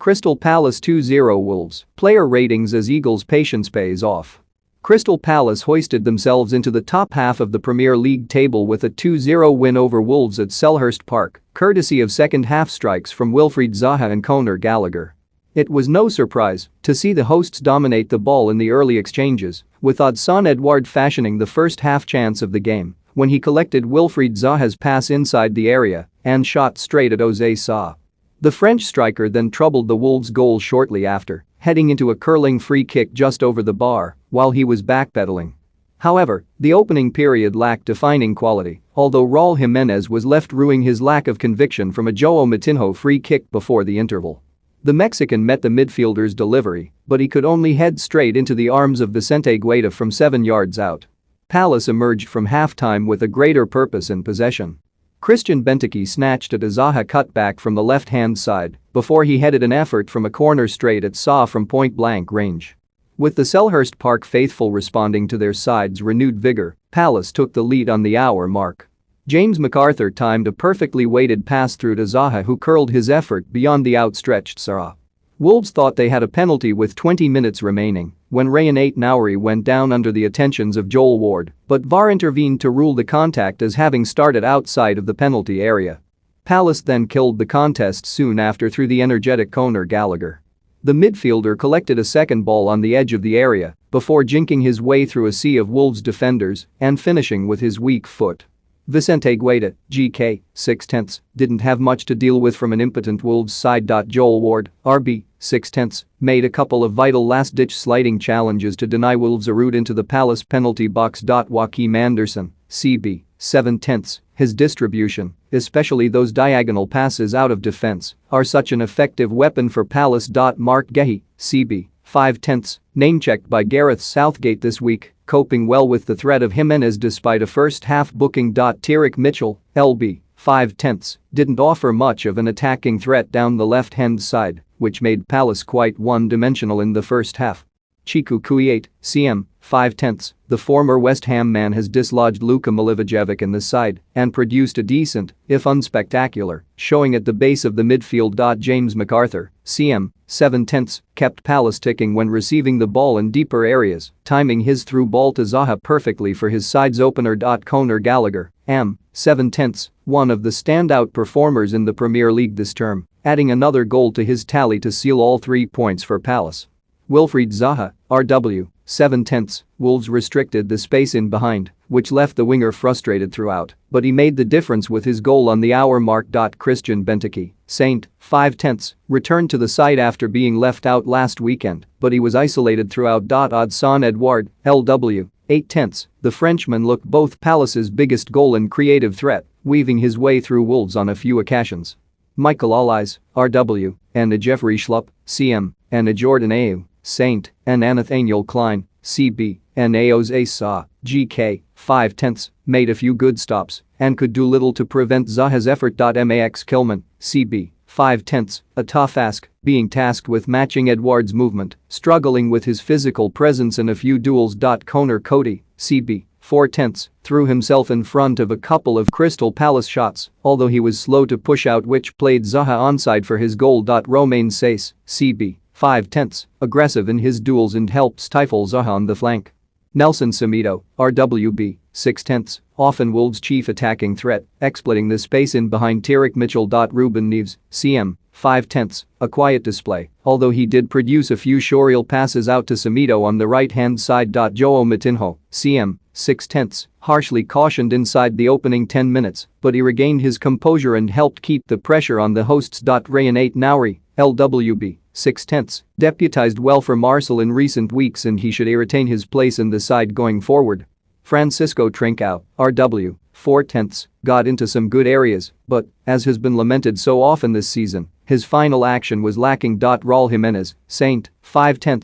Crystal Palace 2-0 Wolves. Player ratings as Eagles' patience pays off. Crystal Palace hoisted themselves into the top half of the Premier League table with a 2-0 win over Wolves at Selhurst Park, courtesy of second-half strikes from Wilfried Zaha and Conor Gallagher. It was no surprise to see the hosts dominate the ball in the early exchanges, with Odsonne Edouard fashioning the first-half chance of the game when he collected Wilfried Zaha's pass inside the area and shot straight at José Sá. The French striker then troubled the Wolves' goal shortly after, heading into a curling free kick just over the bar while he was backpedaling. However, the opening period lacked defining quality, although Raul Jimenez was left rueing his lack of conviction from a João Moutinho free kick before the interval. The Mexican met the midfielder's delivery, but he could only head straight into the arms of Vicente Guaita from 7 yards out. Palace emerged from halftime with a greater purpose in possession. Christian Benteke snatched at a Zaha cutback from the left-hand side before he headed an effort from a corner straight at Sá from point-blank range. With the Selhurst Park faithful responding to their side's renewed vigor, Palace took the lead on the hour mark. James McArthur timed a perfectly weighted pass through to Zaha, who curled his effort beyond the outstretched Sá. Wolves thought they had a penalty with 20 minutes remaining when Rayan Aït-Nouri went down under the attentions of Joel Ward, but VAR intervened to rule the contact as having started outside of the penalty area. Palace then killed the contest soon after through the energetic Conor Gallagher. The midfielder collected a second ball on the edge of the area before jinking his way through a sea of Wolves defenders and finishing with his weak foot. Vicente Guaita, GK, 6/10, didn't have much to deal with from an impotent Wolves side. Joel Ward, RB, 6/10, made a couple of vital last-ditch sliding challenges to deny Wolves a route into the Palace penalty box. Joachim Andersen, CB, 7/10, his distribution, especially those diagonal passes out of defense, are such an effective weapon for Palace. Marc Guéhi, CB, 5/10, name-checked by Gareth Southgate this week, coping well with the threat of Jimenez despite a first-half booking. Tyrick Mitchell, LB, 5/10, didn't offer much of an attacking threat down the left-hand side, which made Palace quite one-dimensional in the first half. Cheikhou Kouyaté, CM, 5/10, the former West Ham man has dislodged Luka Milivojevic in the side and produced a decent, if unspectacular, showing at the base of the midfield. James McArthur, CM, 7/10, kept Palace ticking when receiving the ball in deeper areas, timing his through ball to Zaha perfectly for his side's opener. Conor Gallagher, M, 7/10, one of the standout performers in the Premier League this term, adding another goal to his tally to seal all 3 points for Palace. Wilfried Zaha, RW, 7/10, Wolves restricted the space in behind, which left the winger frustrated throughout, but he made the difference with his goal on the hour mark. Christian Benteke, Saint, 5/10, returned to the side after being left out last weekend, but he was isolated throughout. Odsonne Edouard, LW, 8/10, the Frenchman looked both Palace's biggest goal and creative threat, weaving his way through Wolves on a few occasions. Michael Olise, RW, and a Jeffrey Schlupp, CM, and a Jordan Ayew, Saint, and Nathaniel Klein, CB, and José Sá, GK, 5/10, made a few good stops and could do little to prevent Zaha's effort. Max Kilman, CB, 5/10, a tough ask, being tasked with matching Edouard's movement, struggling with his physical presence in a few duels. Conor Coady, CB, 4/10, threw himself in front of a couple of Crystal Palace shots, although he was slow to push out, which played Zaha onside for his goal. Romain Saiss, CB, 5/10, aggressive in his duels and helped stifle Zaha on the flank. Nelson Semedo, RWB, 6/10, often Wolves' chief attacking threat, exploiting the space in behind Tyrick Mitchell. Ruben Neves, CM, 5/10, a quiet display, although he did produce a few surreal passes out to Semedo on the right-hand side. João Moutinho, CM, 6/10, harshly cautioned inside the opening 10 minutes, but he regained his composure and helped keep the pressure on the hosts. Rayan Aït-Nouri, LWB, 6/10, deputized well for Marseille in recent weeks and he should retain his place in the side going forward. Francisco Trincao, RW, 4/10, got into some good areas, but, as has been lamented so often this season, his final action was lacking. Raul Jimenez, Saint, 5/10,